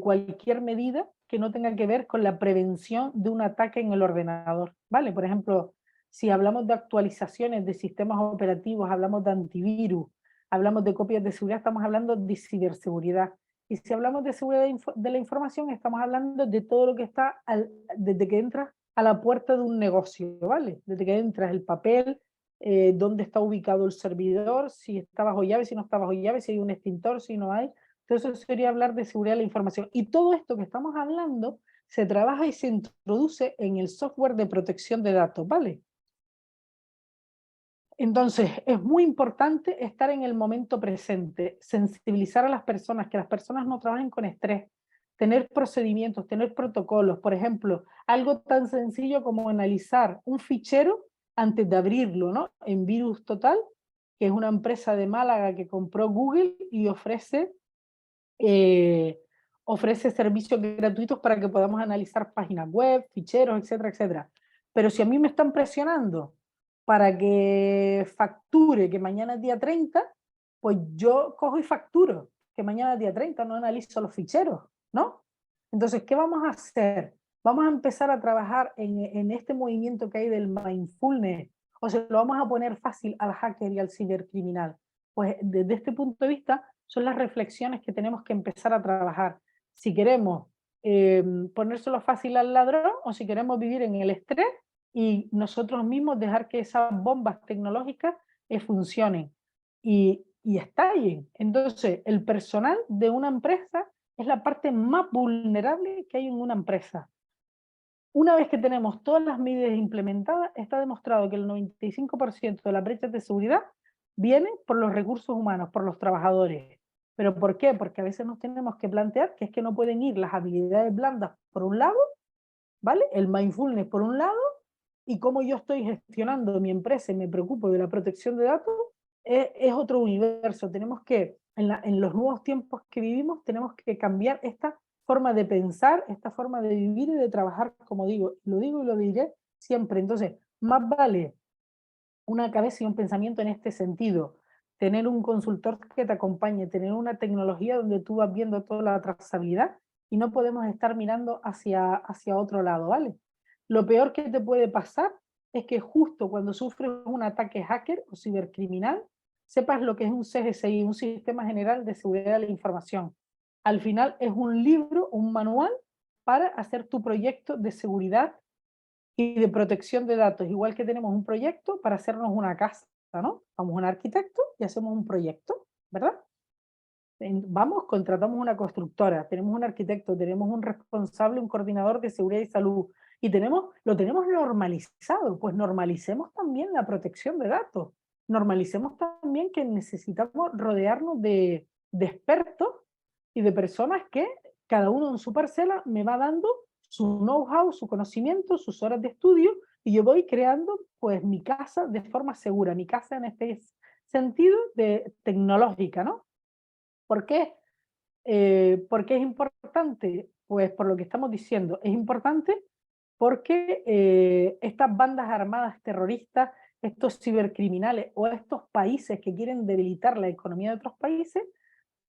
cualquier medida que no tenga que ver con la prevención de un ataque en el ordenador, ¿vale? Por ejemplo, si hablamos de actualizaciones de sistemas operativos, hablamos de antivirus, hablamos de copias de seguridad, estamos hablando de ciberseguridad. Y si hablamos de seguridad de la información, estamos hablando de todo lo que está desde que entras a la puerta de un negocio, ¿vale? Desde que entras el papel, dónde está ubicado el servidor, si está bajo llave, si no está bajo llave, si hay un extintor, si no hay. Entonces eso sería hablar de seguridad de la información. Y todo esto que estamos hablando se trabaja y se introduce en el software de protección de datos, ¿vale? Entonces, es muy importante estar en el momento presente, sensibilizar a las personas, que las personas no trabajen con estrés, tener procedimientos, tener protocolos. Por ejemplo, algo tan sencillo como analizar un fichero antes de abrirlo, ¿no? En Virus Total, que es una empresa de Málaga que compró Google y ofrece servicios gratuitos para que podamos analizar páginas web, ficheros, etcétera, etcétera. Pero si a mí me están presionando para que facture, que mañana es día 30, pues yo cojo y facturo, que mañana es día 30, no analizo los ficheros, ¿no? Entonces, ¿qué vamos a hacer? Vamos a empezar a trabajar en este movimiento que hay del mindfulness, o se lo vamos a poner fácil al hacker y al cibercriminal. Pues desde este punto de vista son las reflexiones que tenemos que empezar a trabajar. Si queremos ponérselo fácil al ladrón o si queremos vivir en el estrés y nosotros mismos dejar que esas bombas tecnológicas funcionen y estallen. Entonces, el personal de una empresa es la parte más vulnerable que hay en una empresa. Una vez que tenemos todas las medidas implementadas, está demostrado que el 95% de las brechas de seguridad vienen por los recursos humanos, por los trabajadores. ¿Pero por qué? Porque a veces nos tenemos que plantear que es que no pueden ir las habilidades blandas por un lado, ¿vale? El mindfulness por un lado, y cómo yo estoy gestionando mi empresa y me preocupo de la protección de datos, es otro universo. Tenemos que, en los nuevos tiempos que vivimos, tenemos que cambiar esta forma de pensar, esta forma de vivir y de trabajar, como digo y lo diré siempre. Entonces, más vale una cabeza y un pensamiento en este sentido, tener un consultor que te acompañe, tener una tecnología donde tú vas viendo toda la trazabilidad y no podemos estar mirando hacia otro lado, ¿vale? Lo peor que te puede pasar es que justo cuando sufres un ataque hacker o cibercriminal, sepas lo que es un CGCI, un Sistema General de Seguridad de la Información. Al final es un libro, un manual para hacer tu proyecto de seguridad y de protección de datos. Igual que tenemos un proyecto para hacernos una casa, ¿no? Vamos a un arquitecto y hacemos un proyecto, ¿verdad? Vamos, contratamos una constructora, tenemos un arquitecto, tenemos un responsable, un coordinador de seguridad y salud, y lo tenemos normalizado. Pues normalicemos también la protección de datos, normalicemos también que necesitamos rodearnos de expertos y de personas que cada uno en su parcela me va dando su know-how, su conocimiento, sus horas de estudio, y yo voy creando pues mi casa de forma segura, mi casa en este sentido de tecnológica, ¿no? ¿Por qué? ¿Por qué es importante? Pues por lo que estamos diciendo, es importante porque estas bandas armadas terroristas, estos cibercriminales o estos países que quieren debilitar la economía de otros países,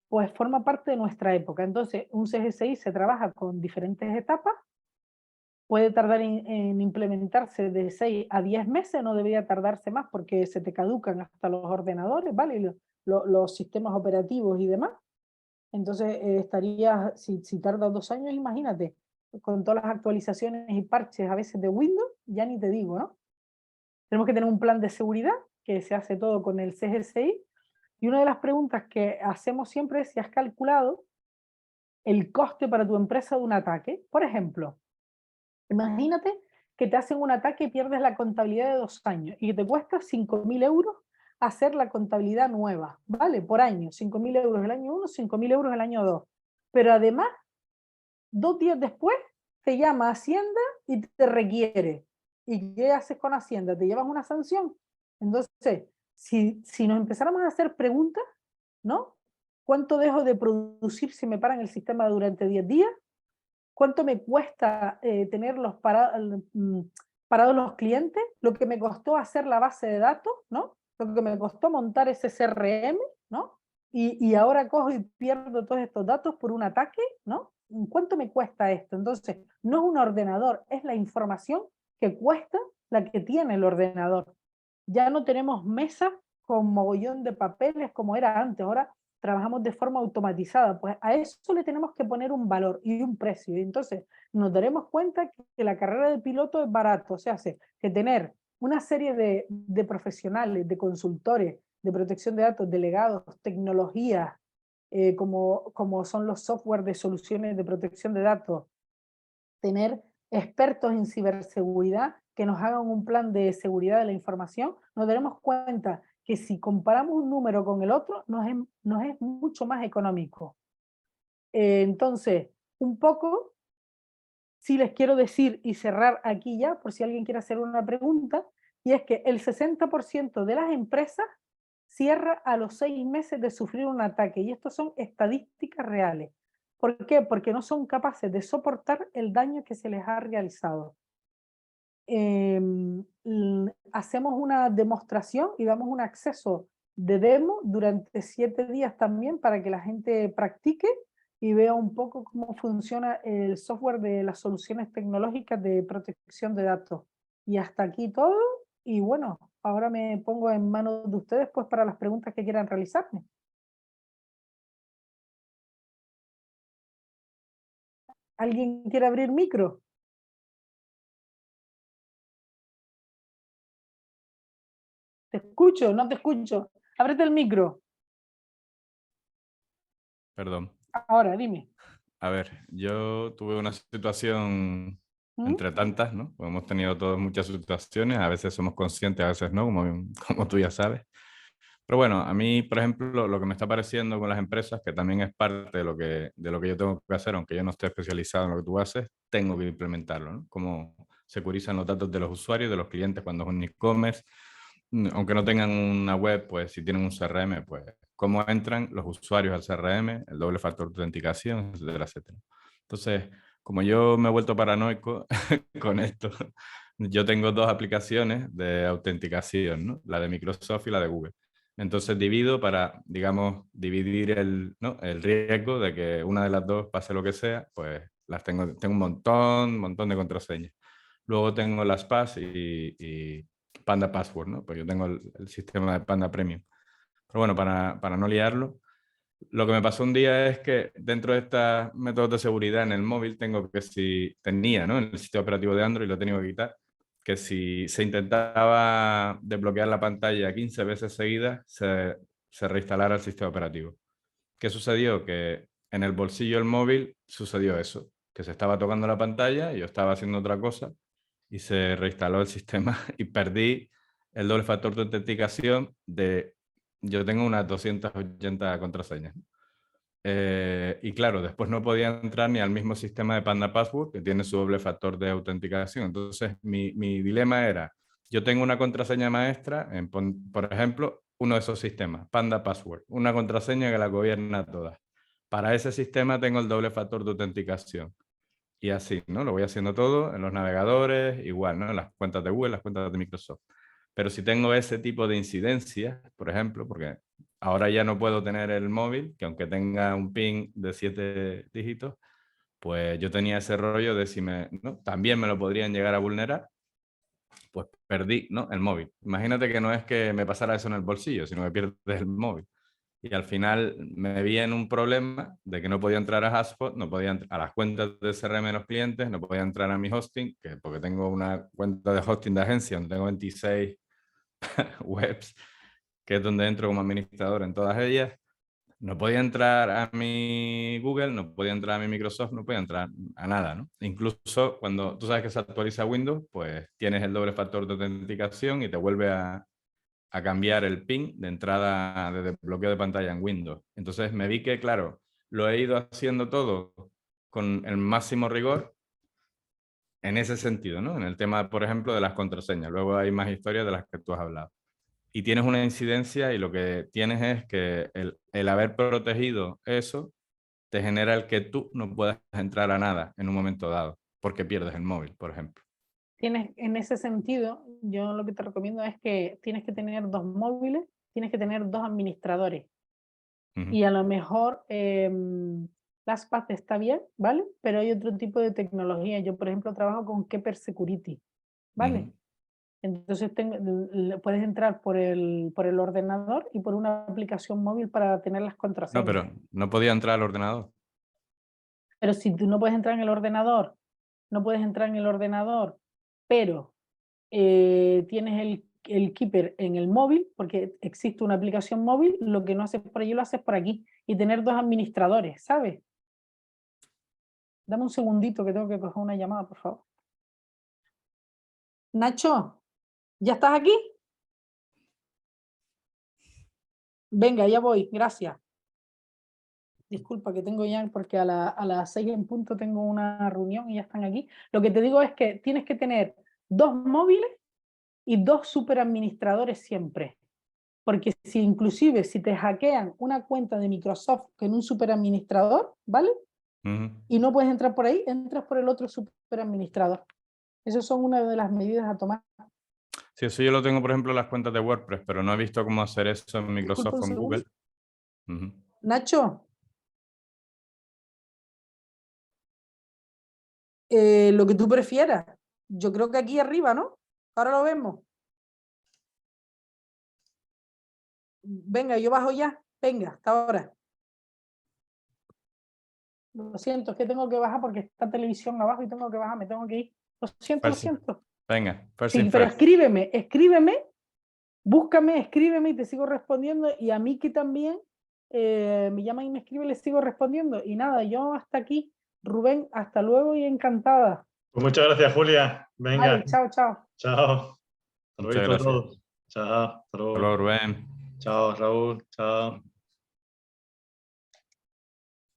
pues forma parte de nuestra época. Entonces, un CGCI se trabaja con diferentes etapas, puede tardar en implementarse de 6 a 10 meses, no debería tardarse más porque se te caducan hasta los ordenadores, ¿vale? Y los sistemas operativos y demás. Entonces, si tarda 2 años, imagínate, con todas las actualizaciones y parches a veces de Windows, ya ni te digo, ¿no? Tenemos que tener un plan de seguridad, que se hace todo con el CGCI, y una de las preguntas que hacemos siempre es si has calculado el coste para tu empresa de un ataque. Por ejemplo, imagínate que te hacen un ataque y pierdes la contabilidad de 2 años y que te cuesta 5.000 euros hacer la contabilidad nueva, ¿vale? Por año, 5.000 euros el año 1, 5.000 euros el año 2. Pero además, 2 días después, te llama Hacienda y te requiere. ¿Y qué haces con Hacienda? ¿Te llevas una sanción? Entonces, si nos empezáramos a hacer preguntas, ¿no? ¿Cuánto dejo de producir si me paran el sistema durante 10 días? ¿Cuánto me cuesta tenerlos parados los clientes? Lo que me costó hacer la base de datos, ¿no? Lo que me costó montar ese CRM, ¿no? Y ahora cojo y pierdo todos estos datos por un ataque, ¿no? ¿Cuánto me cuesta esto? Entonces, no es un ordenador, es la información que cuesta la que tiene el ordenador. Ya no tenemos mesas con mogollón de papeles como era antes, ahora trabajamos de forma automatizada, pues a eso le tenemos que poner un valor y un precio. Y entonces nos daremos cuenta que la carrera de piloto es barato, o sea, que tener una serie de profesionales, de consultores, de protección de datos, delegados, tecnologías, como son los software de soluciones de protección de datos, tener expertos en ciberseguridad que nos hagan un plan de seguridad de la información, nos daremos cuenta que si comparamos un número con el otro, nos es mucho más económico. Entonces, un poco, sí les quiero decir y cerrar aquí ya, por si alguien quiere hacer una pregunta, y es que el 60% de las empresas cierra a los 6 meses de sufrir un ataque, y esto son estadísticas reales. ¿Por qué? Porque no son capaces de soportar el daño que se les ha realizado. Hacemos una demostración y damos un acceso de demo durante 7 días también para que la gente practique y vea un poco cómo funciona el software de las soluciones tecnológicas de protección de datos. Y hasta aquí todo. Y bueno, ahora me pongo en manos de ustedes pues para las preguntas que quieran realizarme. ¿Alguien quiere abrir micro? ¿Te escucho? ¿No te escucho? Ábrete el micro. Perdón. Ahora, dime. A ver, yo tuve una situación ¿Mm? entre tantas, ¿no? Pues hemos tenido todos muchas situaciones, a veces somos conscientes, a veces no, como tú ya sabes. Pero bueno, a mí, por ejemplo, lo que me está pareciendo con las empresas, que también es parte de lo que yo tengo que hacer, aunque yo no esté especializado en lo que tú haces, tengo que implementarlo, ¿no? Cómo securizan los datos de los usuarios, de los clientes cuando es un e-commerce, aunque no tengan una web, pues si tienen un CRM, pues cómo entran los usuarios al CRM, el doble factor de autenticación, etcétera, etcétera. Entonces, como yo me he vuelto paranoico con esto, yo tengo 2 aplicaciones de autenticación, ¿no? La de Microsoft y la de Google. Entonces divido para, digamos, dividir ¿no? el riesgo de que una de las dos pase lo que sea, pues tengo un montón de contraseñas. Luego tengo las PAS y Panda Password, ¿no? Pues yo tengo el sistema de Panda Premium. Pero bueno, para no liarlo, lo que me pasó un día es que dentro de estos métodos de seguridad en el móvil tenía, ¿no? En el sistema operativo de Android lo he tenido que quitar, que si se intentaba desbloquear la pantalla 15 veces seguidas, se reinstalara el sistema operativo. ¿Qué sucedió? Que en el bolsillo del móvil sucedió eso, que se estaba tocando la pantalla y yo estaba haciendo otra cosa y se reinstaló el sistema y perdí el doble factor de autenticación de... Yo tengo unas 280 contraseñas. Y claro, después no podía entrar ni al mismo sistema de Panda Password, que tiene su doble factor de autenticación. Entonces, mi dilema era, yo tengo una contraseña maestra, por ejemplo, uno de esos sistemas, Panda Password, una contraseña que la gobierna todas. Para ese sistema tengo el doble factor de autenticación. Y así, ¿no? Lo voy haciendo todo en los navegadores, igual, ¿no? En las cuentas de Google, las cuentas de Microsoft. Pero si tengo ese tipo de incidencias, por ejemplo, porque ahora ya no puedo tener el móvil, que aunque tenga un PIN de 7 dígitos, pues yo tenía ese rollo de si ¿no? También me lo podrían llegar a vulnerar, pues perdí, ¿no? El móvil. Imagínate que no es que me pasara eso en el bolsillo, sino que pierdes el móvil. Y al final me vi en un problema de que no podía entrar a HubSpot, no podía a las cuentas de CRM de los clientes, no podía entrar a mi hosting, porque tengo una cuenta de hosting de agencia donde tengo 26 webs, que es donde entro como administrador en todas ellas. No podía entrar a mi Google, no podía entrar a mi Microsoft, no podía entrar a nada, ¿no? Incluso cuando tú sabes que se actualiza Windows, pues tienes el doble factor de autenticación y te vuelve a cambiar el PIN de entrada de desbloqueo de pantalla en Windows. Entonces me vi que, claro, lo he ido haciendo todo con el máximo rigor en ese sentido, ¿no? En el tema, por ejemplo, de las contraseñas. Luego hay más historias de las que tú has hablado. Y tienes una incidencia y lo que tienes es que el haber protegido eso te genera el que tú no puedas entrar a nada en un momento dado, porque pierdes el móvil, por ejemplo. En ese sentido, yo lo que te recomiendo es que tienes que tener 2 móviles, tienes que tener 2 administradores. Y a lo mejor LastPass está bien, ¿vale? Pero hay otro tipo de tecnología. Yo, por ejemplo, trabajo con Keeper Security, ¿vale? Entonces puedes entrar por el ordenador y por una aplicación móvil para tener las contraseñas. No, pero no podía entrar al ordenador. Pero si tú no puedes entrar en el ordenador, pero tienes el Keeper en el móvil, porque existe una aplicación móvil, lo que no haces por allí lo haces por aquí. Y tener 2 administradores, ¿sabes? Dame un segundito que tengo que coger una llamada, por favor. Nacho, ¿ya estás aquí? Venga, ya voy, gracias. Disculpa que tengo ya, porque a las 6 en punto tengo una reunión y ya están aquí. Lo que te digo es que tienes que tener 2 móviles y 2 superadministradores siempre. Porque inclusive si te hackean una cuenta de Microsoft en un superadministrador, ¿vale? Y no puedes entrar por ahí, entras por el otro superadministrador. Esas son una de las medidas a tomar. Sí, eso yo lo tengo, por ejemplo, en las cuentas de WordPress, pero no he visto cómo hacer eso en Microsoft con Google. Nacho, lo que tú prefieras. Yo creo que aquí arriba, ¿no? Ahora lo vemos. Venga, yo bajo ya. Venga, hasta ahora. Lo siento, es que tengo que bajar porque está televisión abajo y tengo que bajar, me tengo que ir. Lo siento, lo siento. Venga, sí, pero escríbeme, búscame, escríbeme y te sigo respondiendo. Y a mí que también me llaman y me escriben, les sigo respondiendo. Y nada, yo hasta aquí. Rubén, hasta luego y encantada. Pues muchas gracias, Julia. Venga. Vale, chao, chao. Chao. Muchas gracias. Chao. Hasta luego. Hasta luego, Rubén. Chao, Raúl. Chao.